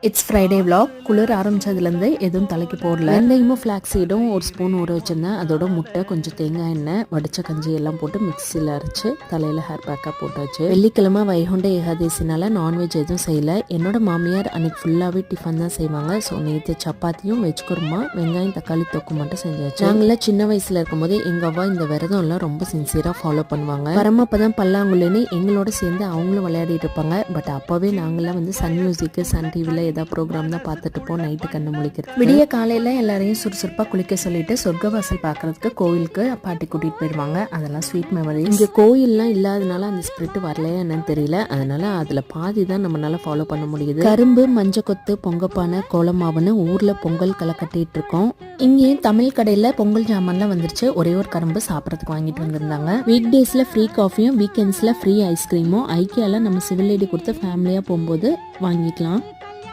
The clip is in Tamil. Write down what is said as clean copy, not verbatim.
It's Friday vlog. குளிர் ஆரம்பிச்சதுலேருந்து எதுவும் தலைக்கு போடல. வெந்தயமும் ஃப்ளாக்ஸ் சீடும் ஒரு ஸ்பூன் ஊற வச்சிருந்தேன். அதோட முட்டை, கொஞ்சம் தேங்காய் எண்ணெய், வடிச்ச கஞ்சி எல்லாம் போட்டு மிக்சியில் அரைச்சி தலையில் ஹேர் பேக்காக போட்டாச்சு. வெள்ளிக்கிழமை வைகுண்ட ஏகாதசினால நான்வெஜ் எதுவும் செய்யலை. என்னோட மாமியார் அன்னைக்கு ஃபுல்லாகவே டிஃபன் தான் செய்வாங்க. ஸோ நேற்று சப்பாத்தியும் வெஜ் குருமா, வெங்காயம் தக்காளி தொக்கு மட்டும் செஞ்சாச்சு. நாங்களாம் சின்ன வயசில் இருக்கும்போது எங்கள் அவ்வா இந்த விரதம்லாம் ரொம்ப சின்சியராக ஃபாலோ பண்ணுவாங்க. பரமப்ப தான் பல்லாங்குள்ளுன்னு எங்களோட சேர்ந்து அவங்களும் விளையாடிட்டு இருப்பாங்க. பட் அப்போவே நாங்களாம் வந்து சன் மியூசிக்கு, சன் டிவியில் ஏதாவது ப்ரோக்ராம் தான் பார்த்துட்டு இருப்போம். நைட்டு கண்ணு முழிக்கிறது. விடிய காலையில் எல்லாரையும் சுறுசுறுப்பாக குளிக்க சொல்லிட்டு சொர்க்கவாசல் பார்க்கறதுக்கு கோவிலுக்கு பாட்டி கூட்டிகிட்டு போயிடுவாங்க. அதெல்லாம் ஸ்வீட் மெமரி. இங்கே கோயில்லாம் இல்லாதனால அந்த ஸ்பிரிட் வரலையா என்னன்னு தெரியல. அதனால அதில் பாதி தான் நம்மளால ஃபாலோ பண்ண முடியுது. கரும்பு, மஞ்சக்கொத்து, பொங்கப்பானை, கோலமாவுன்னு ஊரில் பொங்கல் களை கட்டிட்டு இருக்கோம். இங்கேயும் தமிழ் கடையில் பொங்கல் ஜாமான்லாம் வந்துருச்சு. ஒரே ஒரு கரும்பு சாப்பிட்றதுக்கு வாங்கிட்டு வந்திருந்தாங்க. வீக் டேஸில் ஃப்ரீ காஃபியும், வீக்கெண்ட்ஸில் ஃப்ரீ ஐஸ்கிரீமும் ஐக்கியால நம்ம சிவில் லேடி கொடுத்து ஃபேமிலியாக போகும்போது வாங்கிக்கலாம்.